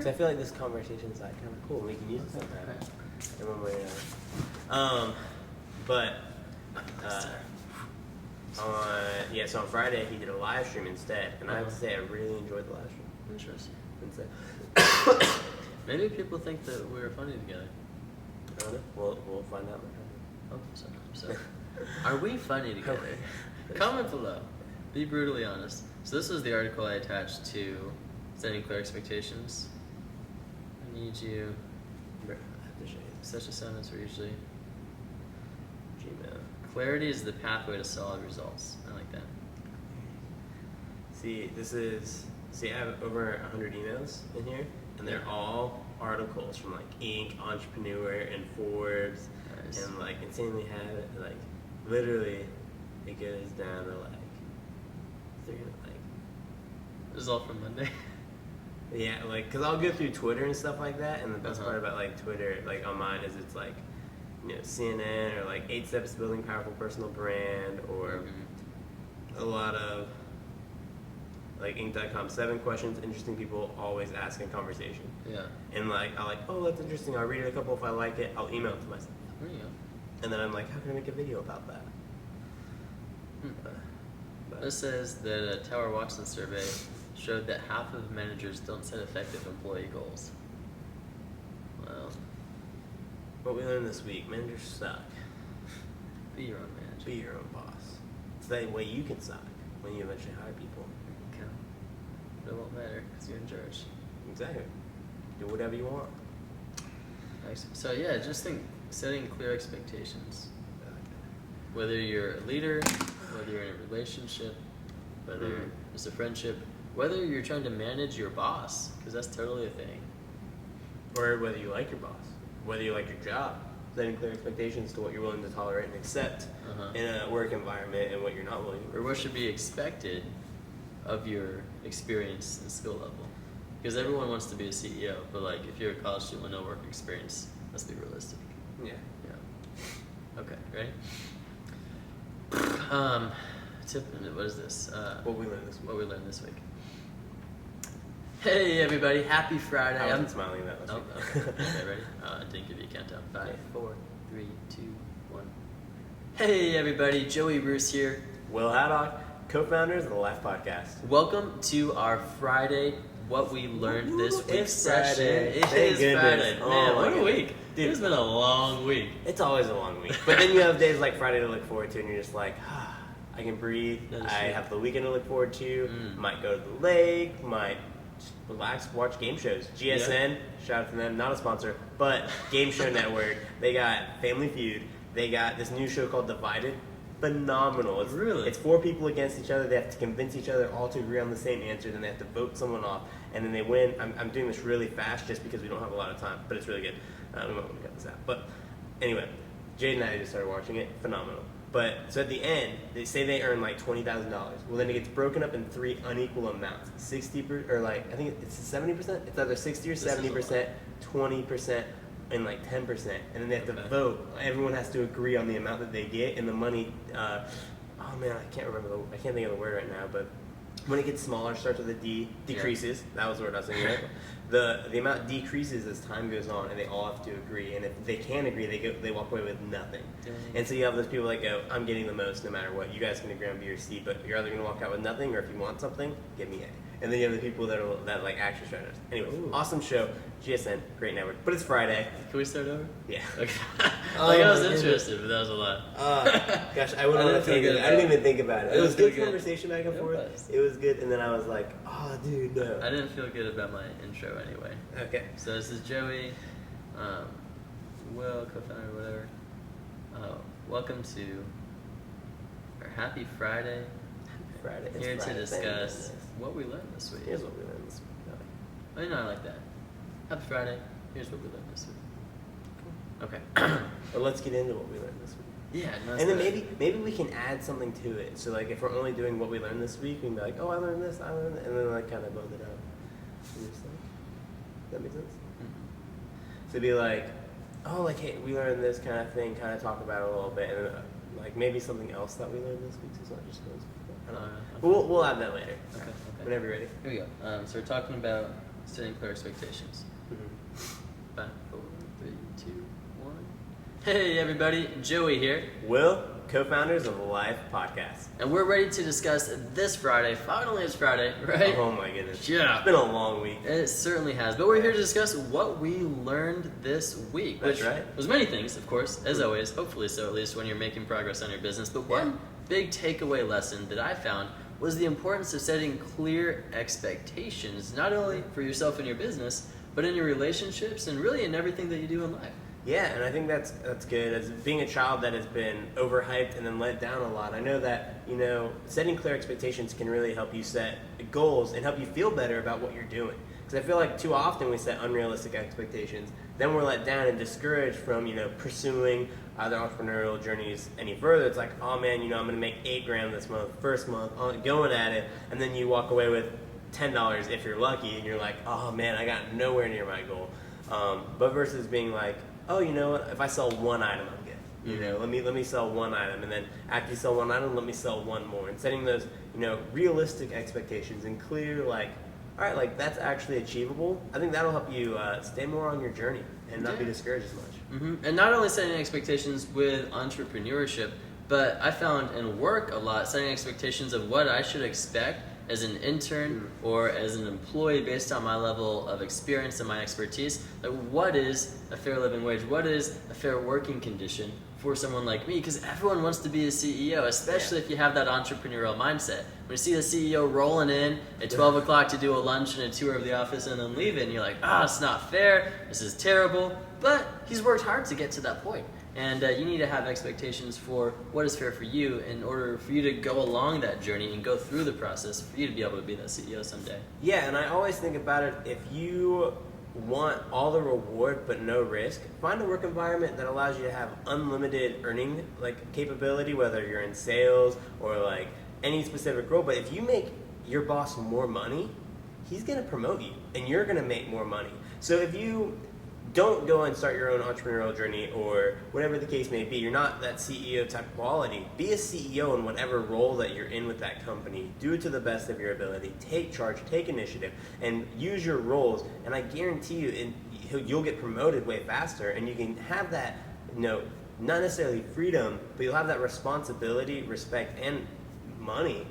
Because I feel like this conversation is like kind of cool. We can use it sometime. In one way or another. So on Friday he did a live stream instead, and I have to say I really enjoyed the live stream. Interesting. Instead. Maybe people think that we were funny together. I don't know. We'll find out. Oh, so. Are we funny together? Comment below. Be brutally honest. So this was the article I attached to setting clear expectations. I need you. I have to show you. Such assignments are usually Gmail. clarity is the pathway to solid results. I like that. See, I have over 100 emails in here, and they're all articles from like Inc., Entrepreneur, and Forbes, and like Insanely Habit. Like literally, it goes down to like 300. Like this is all from Monday. Yeah, like because I'll go through Twitter and stuff like that, and the best part about like Twitter, like on mine, is it's like CNN or like 8 Steps to Building Powerful Personal Brand, or a lot of like Inc.com 7 questions interesting people always ask in conversation. Yeah. And like I like, oh, that's interesting. I'll read it a couple. If I like it, I'll email it to myself. There you go. And then I'm like, how can I make a video about that? This says that a Tower Watson survey showed that half of managers don't set effective employee goals. Well, what we learned this week: managers suck. be your own manager. Be your own boss. It's that way you can suck when you eventually hire people. Okay. But it won't matter because you're in charge. Exactly. Do whatever you want. Nice. So yeah, just think setting clear expectations. Whether you're a leader, whether you're in a relationship, whether it's a friendship, whether you're trying to manage your boss, because that's totally a thing. Or whether you like your boss, whether you like your job, setting clear expectations to what you're willing to tolerate and accept in a work environment and what you're not willing to. Or what should be expected of your experience and skill level. Because everyone wants to be a CEO, but like if you're a college student with no work experience, let's be realistic. Yeah. Okay, ready? What is this? What we learned this week. What we learned this week. Hey everybody, happy Friday. I wasn't smiling that last week. Okay, ready? I didn't give you a countdown. 5, 4, 3, 2, 1. Hey everybody, Joey Roos here. Will Haddock, co-founders of the Lyfe Podcast. Welcome to our Friday What We Learned This Week session. Friday. It Thank is goodness. Friday. Oh Man, my what a goodness. week. Dude. It's been a long week. It's always a long week. But then you have days like Friday to look forward to, and you're just like, I can breathe. I have the weekend to look forward to. Might go to the lake. Might just relax, watch game shows. GSN, shout out to them, not a sponsor, but Game Show Network. They got Family Feud. They got this new show called Divided. Phenomenal. It's 4 people against each other. They have to convince each other all to agree on the same answer. Then they have to vote someone off, and then they win. I'm doing this really fast just because we don't have a lot of time, but it's really good. We might want to cut this out. But anyway, Jade and I just started watching it. Phenomenal. But so at the end, they say they earn like $20,000. Well, then it gets broken up in 3 unequal amounts: 60% or like I think it's 70%. It's either 60 or 70%, 20%. And like 10%, and then they have to vote. Everyone has to agree on the amount that they get, and the money. Oh man, I can't think of the word right now. But when it gets smaller, starts with a D, decreases. Yeah. That was the word I was saying. Right? The amount decreases as time goes on, and they all have to agree. And if they can't agree, they walk away with nothing. And so you have those people that go, "I'm getting the most, no matter what. You guys can agree on B or C, but you're either going to walk out with nothing, or if you want something, give me A." And then you have the people that like actually try to. Anyway, awesome show. GSN, great network. But it's Friday. Can we start over? Yeah. Okay. I was interested, but that was a lot. Gosh, I wouldn't want to take it. I didn't even think about it. It was good conversation back and forth. It was good, and then I was like, oh, dude, no. I didn't feel good about my intro anyway. Okay. So this is Joey, Will, co-founder, whatever. Welcome to our Happy Friday. Friday. Here to discuss what we learned this week. Here's what we learned this week. I know, I like that. Happy Friday. Here's what we learned this week. Cool. Okay. Well, let's get into what we learned this week. Yeah. No, and then maybe we can add something to it. So like if we're only doing what we learned this week, we can be like, oh, I learned this, and then like kind of build it up. Does that make sense? So it'd be like, oh, like hey, we learned this kind of thing. Kind of talk about it a little bit, and then, like maybe something else that we learned this week. So it's not just those. I don't know. We'll add that later. Okay. Whenever you're ready. Here we go. So we're talking about Setting clear expectations. Mm-hmm. 5, 4, 3, 2, 1. Hey everybody, Joey here. Will, co-founders of Lyfe Podcast. And we're ready to discuss this Friday. Finally it's Friday, right? Oh my goodness. Yeah. It's been a long week. It certainly has. But we're here to discuss what we learned this week. That's which right. was many things, of course, as always. Hopefully so, at least when you're making progress on your business. But one big takeaway lesson that I found was the importance of setting clear expectations, not only for yourself and your business, but in your relationships and really in everything that you do in life. Yeah, and I think that's good. As being a child that has been overhyped and then let down a lot, I know that, setting clear expectations can really help you set goals and help you feel better about what you're doing. Because I feel like too often we set unrealistic expectations, then we're let down and discouraged from, pursuing either entrepreneurial journeys any further. It's like, oh man, I'm going to make $8,000 this month, first month, going at it, and then you walk away with $10 if you're lucky, and you're like, oh man, I got nowhere near my goal. But versus being like, oh, you know what? If I sell one item, I'm good. Let me sell one item, and then after you sell one item, let me sell one more. And setting those, realistic expectations and clear, like, all right, like that's actually achievable. I think that'll help you stay more on your journey and not be discouraged as much. Mm-hmm. And not only setting expectations with entrepreneurship, but I found in work a lot setting expectations of what I should expect as an intern or as an employee based on my level of experience and my expertise. Like, what is a fair living wage? What is a fair working condition for someone like me? Because everyone wants to be a CEO, especially if you have that entrepreneurial mindset. When you see the CEO rolling in at 12 o'clock to do a lunch and a tour of the office and then leave it, and you're like, it's not fair, this is terrible. But he's worked hard to get to that point. And you need to have expectations for what is fair for you in order for you to go along that journey and go through the process for you to be able to be that CEO someday. Yeah, and I always think about it, if you want all the reward but no risk, find a work environment that allows you to have unlimited earning capability, whether you're in sales or any specific role. But if you make your boss more money, he's going to promote you and you're going to make more money. So if you don't go and start your own entrepreneurial journey or whatever the case may be, you're not that CEO type quality, be a CEO in whatever role that you're in with that company. Do it to the best of your ability. Take charge, take initiative, and use your roles. And I guarantee you, you'll get promoted way faster, and you can have that, not necessarily freedom, but you'll have that responsibility, respect, and money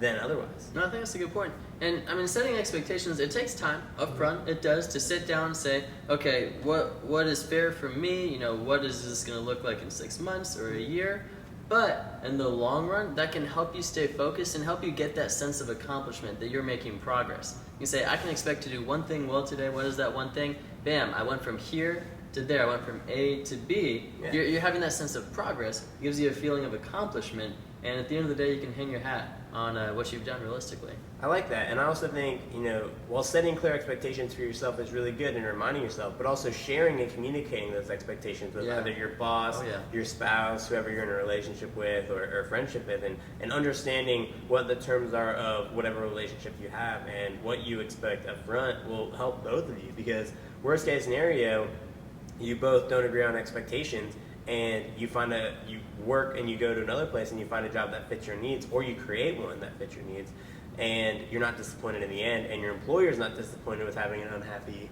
than otherwise. No, I think that's a good point. And setting expectations, it takes time up front. It does, to sit down and say, okay, what is fair for me? What is this going to look like in 6 months or a year? But in the long run, that can help you stay focused and help you get that sense of accomplishment that you're making progress. You say, I can expect to do one thing well today. What is that one thing? Bam, I went from here to there. I went from A to B. Yeah. You're having that sense of progress. It gives you a feeling of accomplishment. And at the end of the day, you can hang your hat on what you've done realistically. I like that. And I also think, while setting clear expectations for yourself is really good and reminding yourself, but also sharing and communicating those expectations with either your boss, your spouse, whoever you're in a relationship with or friendship with, and understanding what the terms are of whatever relationship you have and what you expect up front will help both of you. Because worst case scenario, you both don't agree on expectations, and you work and you go to another place and you find a job that fits your needs, or you create one that fits your needs, and you're not disappointed in the end, and your employer's not disappointed with having an unhappy,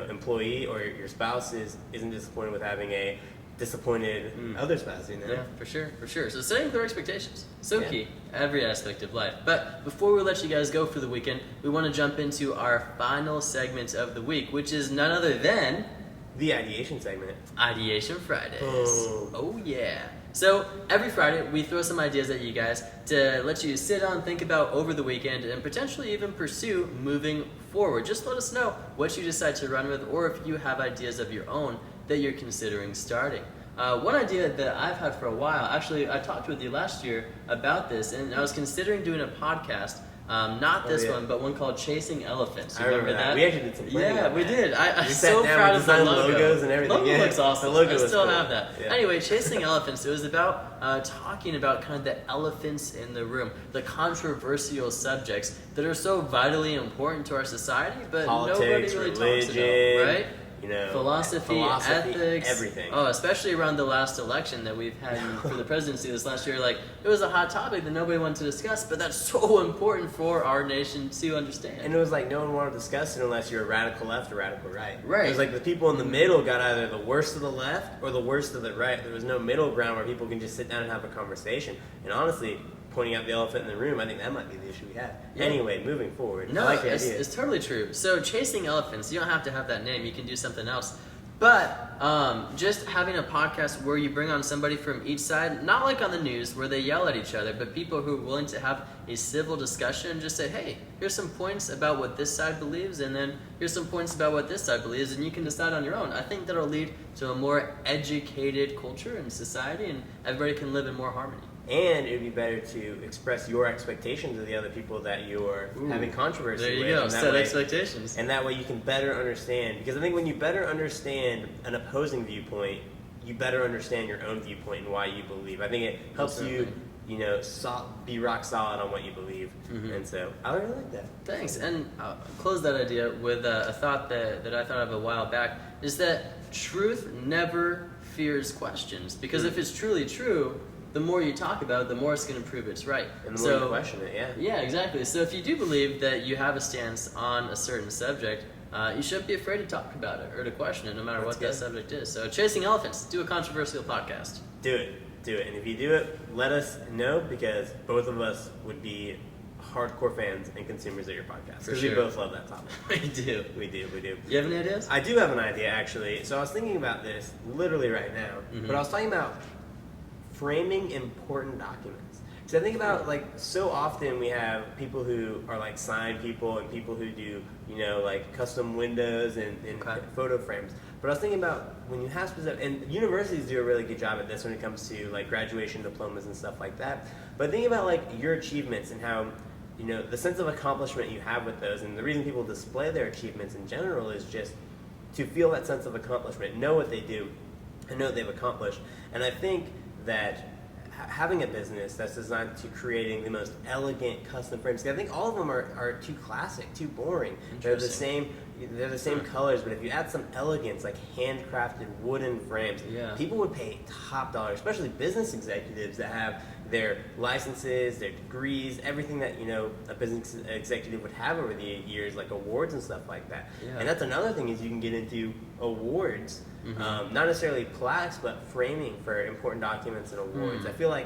employee, or your spouse isn't disappointed with having a disappointed other spouse, Yeah, for sure. So setting clear expectations, key, every aspect of life. But before we let you guys go for the weekend, we want to jump into our final segment of the week, which is none other than the ideation segment. Ideation Fridays. Oh yeah. So every Friday we throw some ideas at you guys to let you sit on, think about over the weekend, and potentially even pursue moving forward. Just let us know what you decide to run with, or if you have ideas of your own that you're considering starting. One idea that I've had for a while, actually I talked with you last year about this, and I was considering doing a podcast. Not this one, but one called Chasing Elephants. You remember that? We actually did some planning. Yeah, we did. I'm so proud of the logo. Logos and everything. Logo looks awesome. The logo I still cool. have that. Yeah. Anyway, Chasing Elephants. It was about talking about kind of the elephants in the room, the controversial subjects that are so vitally important to our society, but politics, nobody really religion, talks about, right? philosophy, ethics, everything. Oh, especially around the last election that we've had for the presidency this last year. Like, it was a hot topic that nobody wanted to discuss, but that's so important for our nation to understand. And it was like no one wanted to discuss it unless you're a radical left or radical right. Right. It was like the people in the middle got either the worst of the left or the worst of the right. There was no middle ground where people can just sit down and have a conversation. And honestly, pointing out the elephant in the room, I think that might be the issue we have. Yeah. Anyway, moving forward. No, I like the idea. It's totally true. So chasing elephants, you don't have to have that name. You can do something else. But just having a podcast where you bring on somebody from each side, not like on the news where they yell at each other, but people who are willing to have a civil discussion and just say, hey, here's some points about what this side believes, and then here's some points about what this side believes, and you can decide on your own. I think that'll lead to a more educated culture and society, and everybody can live in more harmony. And it would be better to express your expectations of the other people that you're having controversy with. There you go, set expectations. And that way you can better understand. Because I think when you better understand an opposing viewpoint, you better understand your own viewpoint and why you believe. I think it helps you, be rock solid on what you believe. Mm-hmm. And so I really like that. Thanks. And I'll close that idea with a thought that I thought of a while back, is that truth never fears questions. Because if it's truly true, the more you talk about it, the more it's going to prove it's right. And the more you question it, yeah. Yeah, exactly. So if you do believe that you have a stance on a certain subject, you shouldn't be afraid to talk about it or to question it, no matter what that subject is. So chasing elephants, do a controversial podcast. Do it. And if you do it, let us know, because both of us would be hardcore fans and consumers of your podcast. Because we both love that topic. We do. We do. You have any ideas? I do have an idea, actually. So I was thinking about this literally right now. Mm-hmm. But I was talking about framing important documents. Because I think about, like, so often we have people who are like sign people and people who do, like custom windows and photo frames. But I was thinking about when you have specific, and universities do a really good job at this when it comes to like graduation diplomas and stuff like that. But thinking about like your achievements and how, the sense of accomplishment you have with those, and the reason people display their achievements in general is just to feel that sense of accomplishment, know what they do, and know what they've accomplished. And I think that having a business that's designed to creating the most elegant custom frames, I think all of them are too classic, too boring. They're the same colors, but if you add some elegance, like handcrafted wooden frames, people would pay top dollar, especially business executives that have their licenses, their degrees, everything that a business executive would have over the years, like awards and stuff like that. And that's another thing, is you can get into awards. Not necessarily plaques, but framing for important documents and awards. I feel like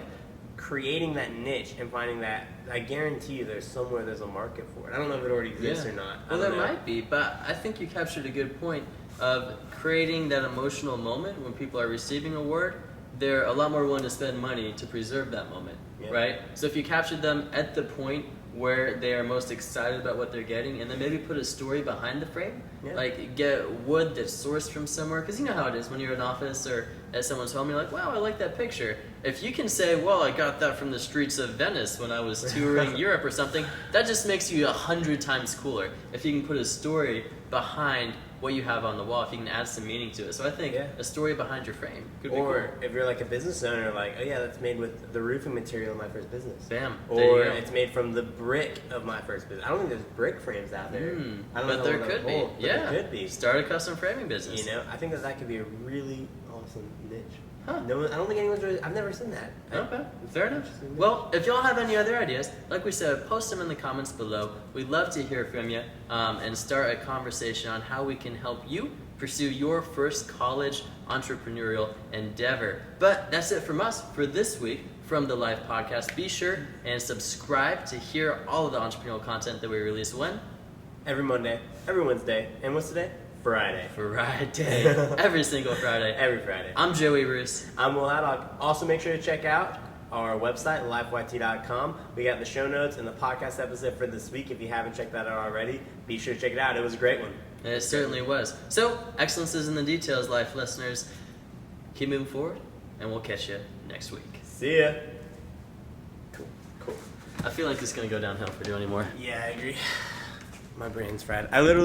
creating that niche and finding that, I guarantee you there's a market for it. I don't know if it already exists or not. Well, there might be, but I think you captured a good point of creating that emotional moment when people are receiving a award. They're a lot more willing to spend money to preserve that moment, right? So if you captured them at the point where they are most excited about what they're getting, and then maybe put a story behind the frame, like get wood that's sourced from somewhere, because you know how it is when you're in an office or at someone's home, you're like, wow, I like that picture. If you can say, well, I got that from the streets of Venice when I was touring Europe or something, that just makes you 100 times cooler. If you can put a story behind what you have on the wall, if you can add some meaning to it. So I think a story behind your frame could be cool. Or if you're like a business owner, like, oh yeah, that's made with the roofing material of my first business. Bam. Or it's made from the brick of my first business. I don't think there's brick frames out there. I don't know, but there could be. There could be. Start a custom framing business. I think that could be a really awesome niche. Huh. No, I don't think anyone's really, I've never seen that. Okay, fair enough. Well, if y'all have any other ideas, like we said, post them in the comments below. We'd love to hear from you and start a conversation on how we can help you pursue your first college entrepreneurial endeavor. But that's it from us for this week from the Lyfe Podcast. Be sure and subscribe to hear all of the entrepreneurial content that we release when? Every Monday, every Wednesday, and what's today? Friday. Every single Friday. Every Friday. I'm Joey Bruce. I'm Will Haddock. Also, make sure to check out our website, lyfeyt.com. We got the show notes and the podcast episode for this week. If you haven't checked that out already, be sure to check it out. It was a great one. It certainly was. So, excellence is in the details, Lyfe listeners. Keep moving forward, and we'll catch you next week. See ya. Cool. I feel like it's going to go downhill if we do anymore. Yeah, I agree. My brain's fried. I literally